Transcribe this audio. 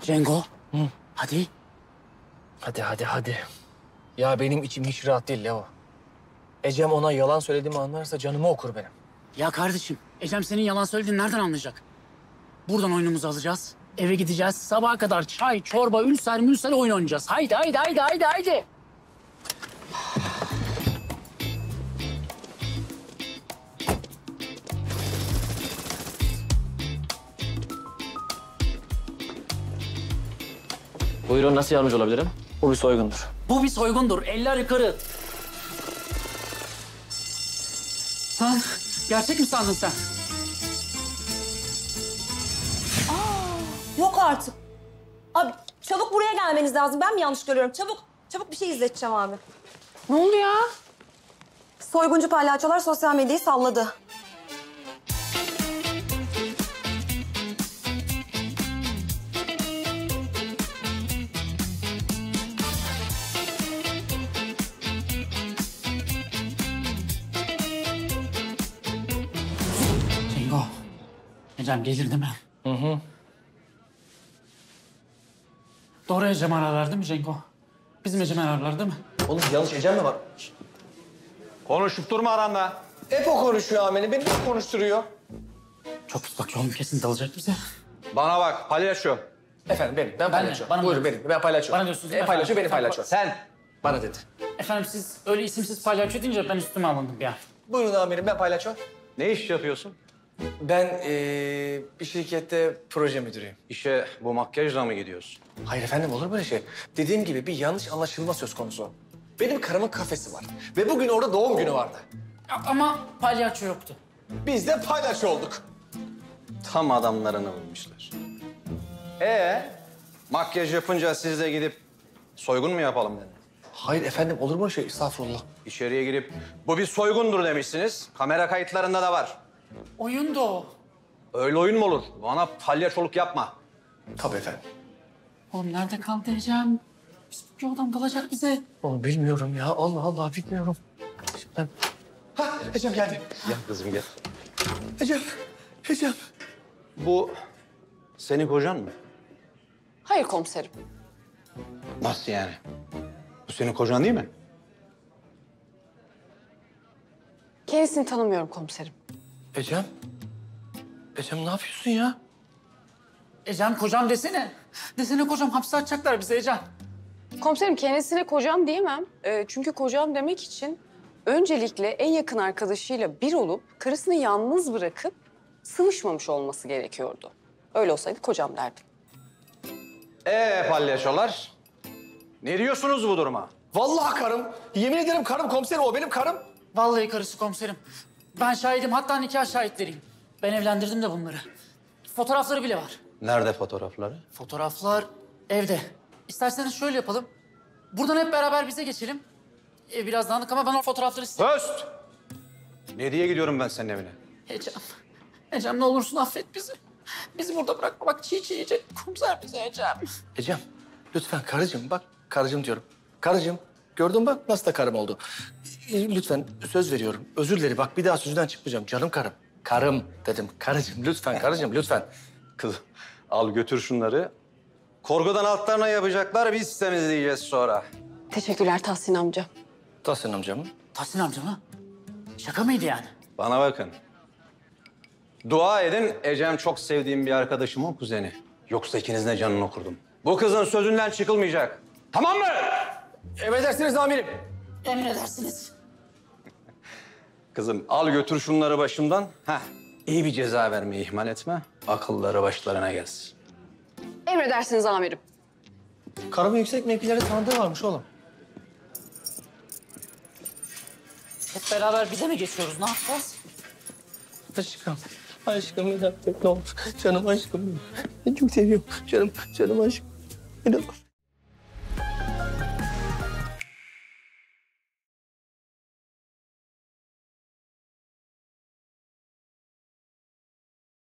Cengo. Hadi. Hadi. Ya benim içim hiç rahat değil Leo. Ecem ona yalan söylediğimi anlarsa canımı okur benim. Ya kardeşim, Ecem senin yalan söylediğini nereden anlayacak? Buradan oyunumuzu alacağız. Eve gideceğiz. Sabaha kadar çay, çorba, ülser oyun oynayacağız. Haydi. Buyurun, nasıl yardımcı olabilirim? Bu bir soygundur. Bu bir soygundur. Eller yukarı. Sen gerçek mi sandın sen? Yok artık. Abi çabuk buraya gelmeniz lazım. Ben mi yanlış görüyorum? Çabuk bir şey izleteceğim abi. Ne oldu ya? Soyguncu palyaçolar sosyal medyayı salladı. Cengo. Ecem gelir değil mi? Hı. Doğru Ecem ararlar değil mi Cengo? Bizim Ecem ararlar değil mi? Oğlum yanlış Ecem mi var? Konuşup durma aranda. Hep o konuşuyor amirim. Beni de konuşturuyor. Çok uzak oğlum, kesin dalacak bize. Bana bak, palyaço. Efendim benim. Ben palyaço. bana mı Buyurun diyorsun? benim. Ben palyaço. Bana diyorsunuz değil mi Palyaço efendim? benim palyaço. Sen. Bana dedi. Efendim siz öyle isimsiz palyaço deyince ben üstüme alındım ya. Buyurun amirim ben palyaço. Ne iş yapıyorsun? Ben bir şirkette proje müdürüyüm. İşe bu makyajla mı gidiyorsun? Hayır efendim olur böyle şey. Dediğim gibi bir yanlış anlaşılma söz konusu. Benim karımın kafesi var. Ve bugün orada doğum günü vardı. Ama palyaço yoktu. Biz de palyaço olduk. Tam adamlarını bulmuşlar. Makyaj yapınca siz de gidip soygun mu yapalım dedi. Hayır efendim olur mu öyle şey? Estağfurullah. İçeriye girip bu bir soygundur demişsiniz. Kamera kayıtlarında da var. Oyundu o. Öyle oyun mu olur? Bana palyaçoluk yapma. Tabii efendim. Oğlum nerede kaldı Ecem? Bir adam dalacak bize. Oğlum bilmiyorum ya. Allah Allah bilmiyorum. Şimdi... Ha Ecem geldi. Gel kızım gel. Ecem. Bu senin kocan mı? Hayır komiserim. Nasıl yani? Bu senin kocan değil mi? Kendisini tanımıyorum komiserim. Ecem ne yapıyorsun ya? Ecem kocam desene. Desene kocam, hapse atacaklar bize Ecem. Komiserim kendisine kocam diyemem. Çünkü kocam demek için öncelikle en yakın arkadaşıyla bir olup karısını yalnız bırakıp sıvışmamış olması gerekiyordu. Öyle olsaydı kocam derdim. Palyaçolar. Ne diyorsunuz bu duruma? Vallahi karım. Yemin ederim karım komiserim o benim karım. Vallahi karısı komiserim. Ben şahidim, hatta nikah şahitleriyim. Ben evlendirdim de bunları. Fotoğrafları bile var. Nerede fotoğrafları? Fotoğraflar evde. İsterseniz şöyle yapalım. Buradan hep beraber bize geçelim. Biraz dağınık ama ben o fotoğrafları istiyorum. Höst! Ne diye gidiyorum ben senin evine? Ecem ne olursun affet bizi. Bizi burada bırakma, bak çiğ yiyecek komiser bize Ecem. Ecem lütfen karıcığım bak karıcığım diyorum. Karıcığım gördün bak nasıl da karım oldu. Lütfen söz veriyorum. Özür dilerim bak bir daha sözünden çıkmayacağım canım karım. Karım dedim karıcığım lütfen karıcığım lütfen. Kız al götür şunları. Korkudan altlarına yapacaklar, biz temizleyeceğiz sonra. Teşekkürler Tahsin amca. Tahsin amcamın. Tahsin amca mı? Şaka mıydı yani? Bana bakın. Dua edin, Ecem çok sevdiğim bir arkadaşımın kuzeni. Yoksa ikinizin de canını okurdum. Bu kızın sözünden çıkılmayacak. Tamam mı? Emredersiniz amirim. Emredersiniz. Kızım al götür şunları başımdan. İyi bir ceza vermeyi ihmal etme. Akılları başlarına gelsin. Emredersiniz amirim. Karımın yüksek mevkilerde tanıdığı varmış oğlum. Hep beraber bize mi geçiyoruz? Ne yapacağız? Aşkım bir dakika ne olur. Canım aşkım. Ben çok seviyorum. Canım aşkım. Ne olur.